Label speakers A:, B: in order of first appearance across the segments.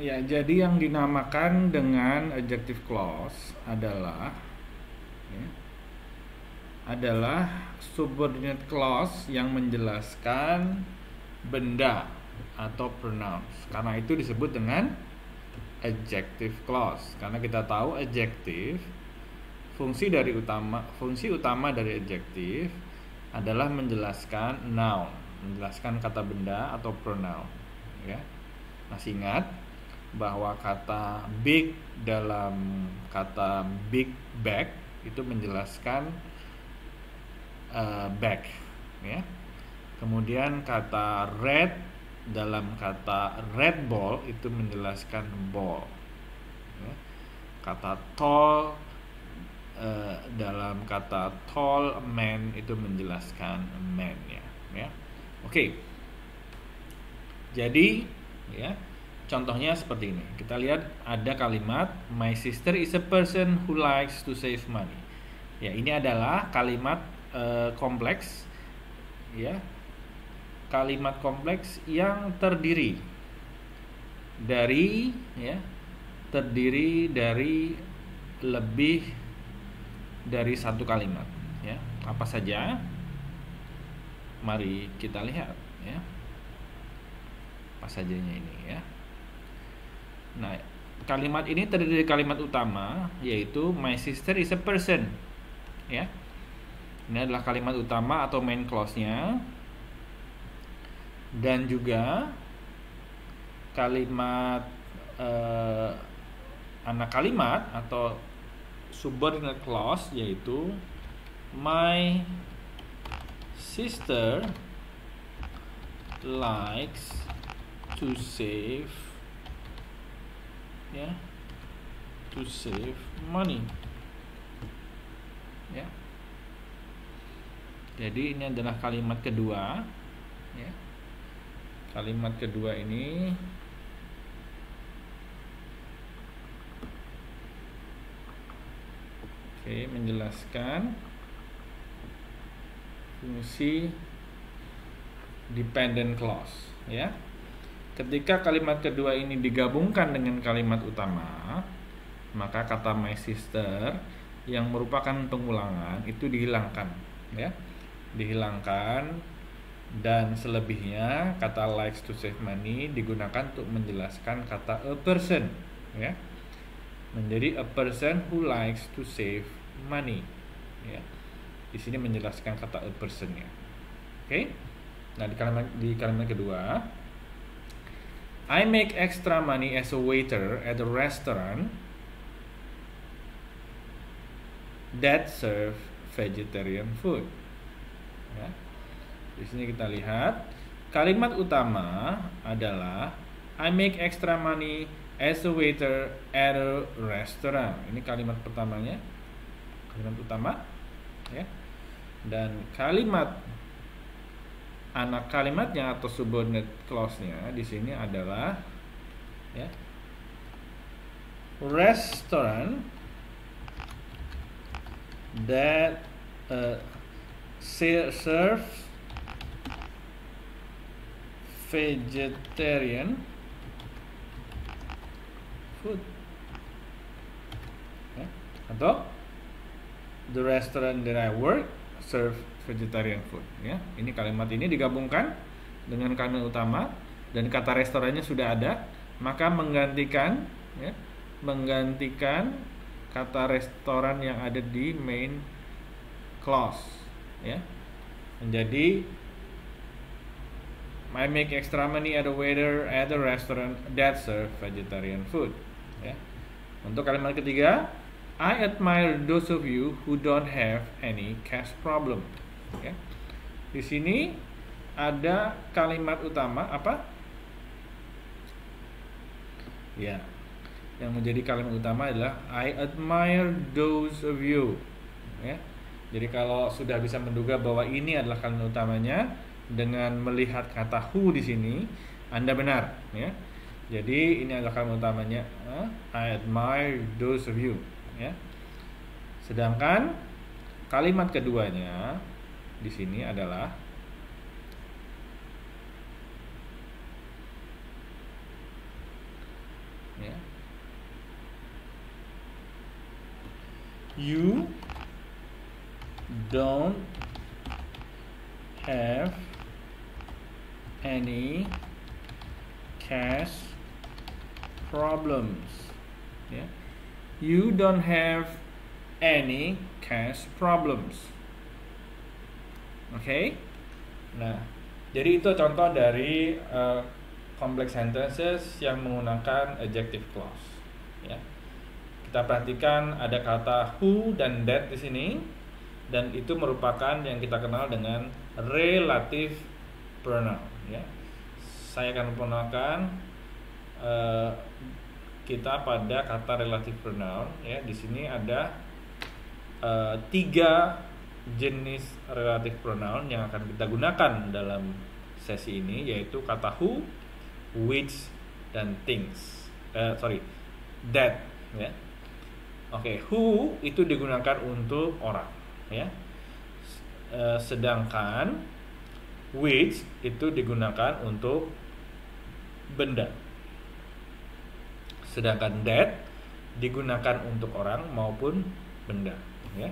A: Ya, jadi yang dinamakan dengan adjective clause ya, adalah subordinate clause yang menjelaskan benda atau pronouns. Karena itu disebut dengan adjective clause. Karena kita tahu adjective fungsi utama dari adjective adalah menjelaskan noun, menjelaskan kata benda atau pronoun, ya. Masih ingat bahwa kata big dalam kata big bag itu menjelaskan bag, ya. Kemudian kata red dalam kata red ball itu menjelaskan ball, ya. Kata tall dalam kata tall man itu menjelaskan man, ya. Oke. Jadi, ya, contohnya seperti ini. Kita lihat ada kalimat my sister is a person who likes to save money. Ya, ini adalah kalimat kompleks, ya. Kalimat kompleks yang terdiri dari lebih dari satu kalimat, ya. Apa saja? Mari kita lihat, ya. Apa sajanya ini, ya. Nah, kalimat ini terdiri dari kalimat utama, yaitu my sister is a person, ya. Ini adalah kalimat utama atau main clause-nya. Dan juga kalimat anak kalimat atau subordinate clause, yaitu my sister likes to save, ya, to save money, ya. Jadi ini adalah kalimat kedua, ya. Kalimat kedua ini menjelaskan fungsi dependent clause, ya. Ketika kalimat kedua ini digabungkan dengan kalimat utama, maka kata my sister yang merupakan pengulangan itu dihilangkan, ya. Dihilangkan, dan selebihnya kata likes to save money digunakan untuk menjelaskan kata a person, ya. Menjadi a person who likes to save money, ya. Di sini menjelaskan kata a person, ya. Oke. Nah, di kalimat kedua, I make extra money as a waiter at a restaurant that serve vegetarian food, ya. Di sini kita lihat kalimat utama adalah I make extra money as a waiter at a restaurant. Ini kalimat pertamanya, kalimat utama, ya. Dan kalimat anak kalimatnya atau subordinate clause-nya di sini adalah, ya, restaurant that serves vegetarian food, ya. Atau the restaurant that I work serve vegetarian food, ya. Ini kalimat ini digabungkan dengan kalimat utama dan kata restorannya sudah ada, maka menggantikan kata restoran yang ada di main clause, ya. Menjadi I make extra money at a waiter at a restaurant that serve vegetarian food, ya. Untuk kalimat ketiga, I admire those of you who don't have any cash problem, ya. Di sini ada kalimat utama apa? Ya, yang menjadi kalimat utama adalah I admire those of you, ya. Jadi kalau sudah bisa menduga bahwa ini adalah kalimat utamanya dengan melihat kata who di sini, Anda benar, ya. Jadi ini adalah kalimat utamanya, I admire those of you, ya. Sedangkan kalimat keduanya di sini adalah You don't have any cash problems. Ya. You don't have any cash problems. Oke. Nah, jadi itu contoh dari complex sentences yang menggunakan adjective clause. Ya. Kita perhatikan ada kata who dan that di sini, dan itu merupakan yang kita kenal dengan relative pronoun. Ya. Saya akan memperkenalkan kita pada kata relative pronoun. Ya, di sini ada 3 jenis relative pronoun yang akan kita gunakan dalam sesi ini, yaitu kata who, which, dan things. That. Ya. Oke, who itu digunakan untuk orang. Ya. Sedangkan which itu digunakan untuk benda. Sedangkan that digunakan untuk orang maupun benda, ya.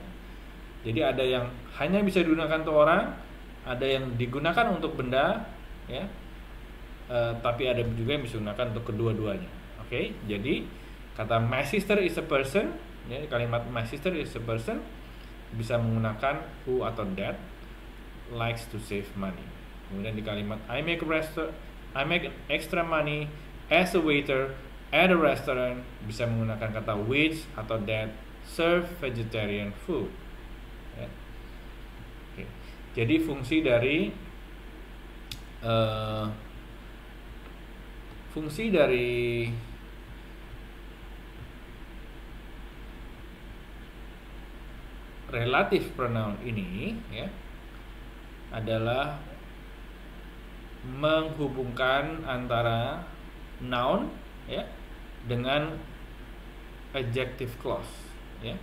A: Jadi ada yang hanya bisa digunakan untuk orang, ada yang digunakan untuk benda, ya. Tapi ada juga yang bisa digunakan untuk kedua-duanya. Oke, jadi kata my sister is a person, ya, kalimat my sister is a person bisa menggunakan who atau that, likes to save money. Kemudian di kalimat I make extra money as a waiter at a restaurant bisa menggunakan kata which atau that, serve vegetarian food. Ya. Oke. Jadi fungsi dari relative pronoun ini, ya, adalah menghubungkan antara noun, ya, dengan adjective clause, ya,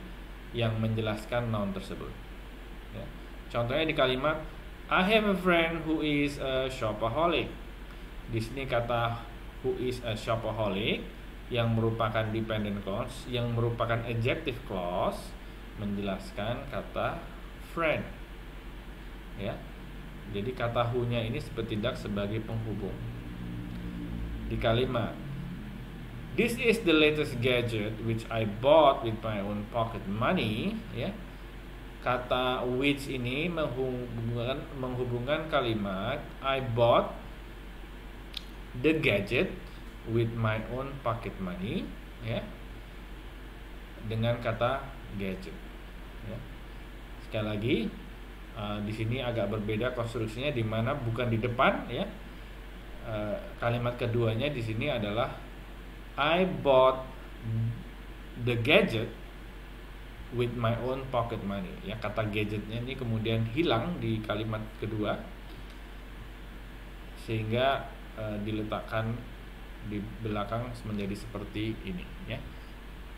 A: yang menjelaskan noun tersebut. Ya. Contohnya di kalimat I have a friend who is a shopaholic. Di sini kata who is a shopaholic yang merupakan dependent clause, yang merupakan adjective clause, menjelaskan kata friend. Ya. Jadi kata who-nya ini bertindak sebagai penghubung. Di kalimat this is the latest gadget which I bought with my own pocket money, ya. Kata which ini menghubungkan kalimat I bought the gadget with my own pocket money, ya, dengan kata gadget. Ya. Sekali lagi, di sini agak berbeda konstruksinya, di mana bukan di depan, ya. Kalimat keduanya di sini adalah I bought the gadget with my own pocket money. Ya, kata gadgetnya ini kemudian hilang di kalimat kedua, sehingga diletakkan di belakang menjadi seperti ini. Ya,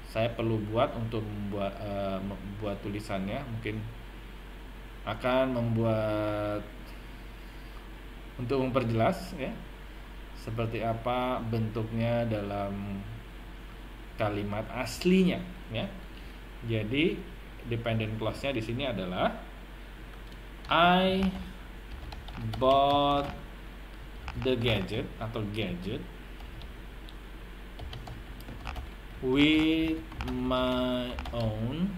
A: saya perlu untuk membuat tulisannya, mungkin akan membuat untuk memperjelas, ya, seperti apa bentuknya dalam kalimat aslinya, ya. Jadi dependent clause-nya di sini adalah I bought the gadget atau gadget with my own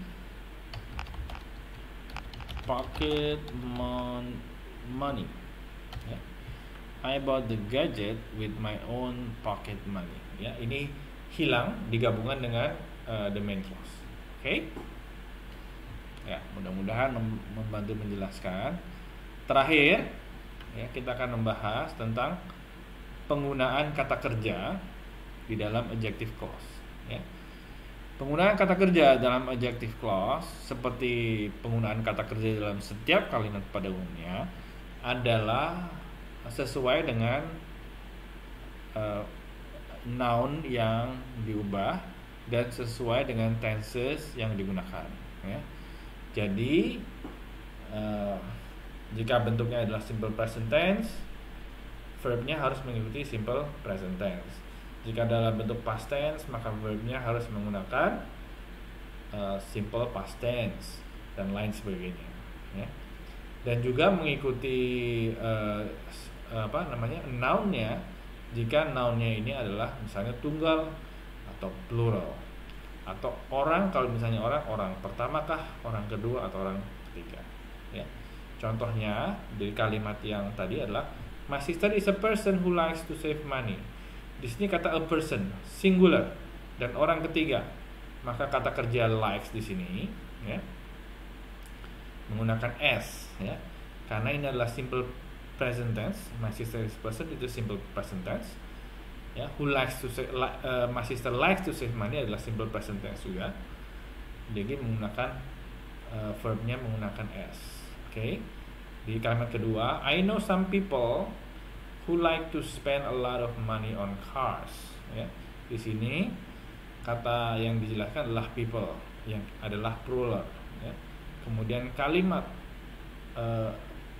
A: pocket money. Ya. I bought the gadget with my own pocket money. Ya, ini hilang digabungkan dengan the main clause. Oke. Ya, mudah-mudahan membantu menjelaskan. Terakhir, ya, kita akan membahas tentang penggunaan kata kerja di dalam adjective clause. Ya. Penggunaan kata kerja dalam adjective clause, seperti penggunaan kata kerja dalam setiap kalimat pada umumnya, adalah sesuai dengan noun yang diubah dan sesuai dengan tenses yang digunakan. Ya. Jadi jika bentuknya adalah simple present tense, verbnya harus mengikuti simple present tense. Jika dalam bentuk past tense, maka verbnya harus menggunakan simple past tense dan lain sebagainya, ya. Dan juga mengikuti noun-nya, jika noun-nya ini adalah misalnya tunggal atau plural, atau orang, kalau misalnya orang pertama kah, orang kedua, atau orang ketiga, ya. Contohnya dari kalimat yang tadi adalah my sister is a person who likes to save money. Di sini kata a person singular dan orang ketiga, maka kata kerja likes di sini, ya, menggunakan s, ya, karena ini adalah simple present tense. My sister is a person, itu simple present tense, ya. Who likes to save, my sister likes to save money adalah simple present tense juga. Jadi menggunakan verbnya menggunakan s. Oke. Di kalimat kedua, I know some people who like to spend a lot of money on cars, ya. Di sini kata yang dijelaskan adalah people, yang adalah plural, ya. Kemudian kalimat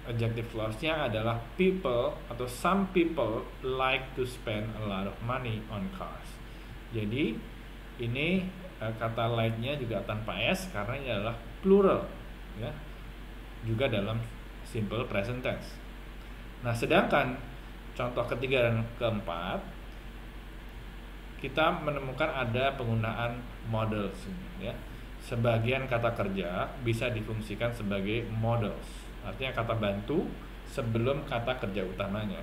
A: adjective clause-nya adalah people atau some people like to spend a lot of money on cars. Jadi ini kata like-nya juga tanpa s karena ini adalah plural, ya, juga dalam simple present tense. Nah, sedangkan contoh ketiga dan keempat kita menemukan ada penggunaan models, ya. Sebagian kata kerja bisa difungsikan sebagai models, artinya kata bantu sebelum kata kerja utamanya.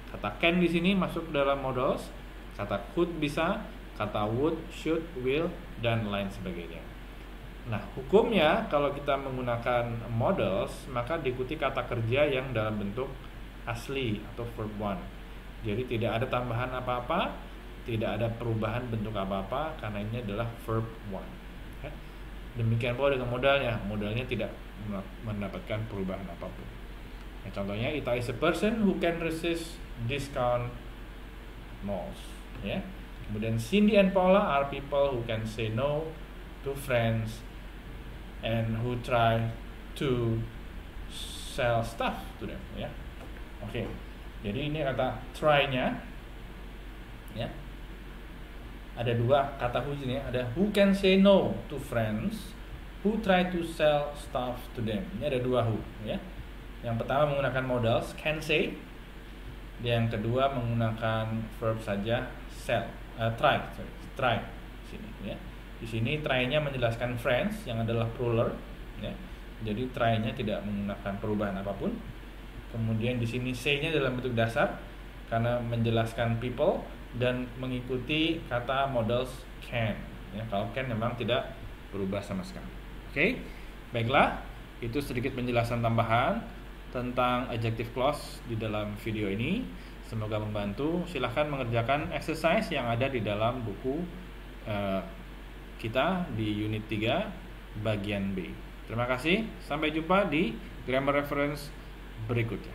A: Kata can di sini masuk dalam models, kata could bisa, kata would, should, will, dan lain sebagainya. Nah, hukumnya kalau kita menggunakan models, maka diikuti kata kerja yang dalam bentuk asli atau verb one. Jadi tidak ada tambahan apa-apa, tidak ada perubahan bentuk apa-apa, karena ini adalah verb one. Demikian pula dengan modalnya tidak mendapatkan perubahan apapun. Nah, contohnya Ita is a person who can resist discount malls, ya. Kemudian Cindy and Paula are people who can say no to friends and who try to sell stuff to them, ya. Oke. Jadi ini kata try-nya, ya. Ada dua kata who ini, ada who can say no to friends, who try to sell stuff to them. Ini ada dua who, ya. Yang pertama menggunakan modals can say, yang kedua menggunakan verb saja try sini, ya. Di sini try-nya menjelaskan friends yang adalah plural, ya. Jadi try-nya tidak menggunakan perubahan apapun. Kemudian di sini say-nya dalam bentuk dasar karena menjelaskan people dan mengikuti kata modals can, ya. Kalau can memang tidak berubah sama sekali. Oke. Baiklah, itu sedikit penjelasan tambahan tentang adjective clause di dalam video ini. Semoga membantu. Silahkan mengerjakan exercise yang ada di dalam buku kita di unit 3 bagian B. Terima kasih. Sampai jumpa di grammar reference berikutnya.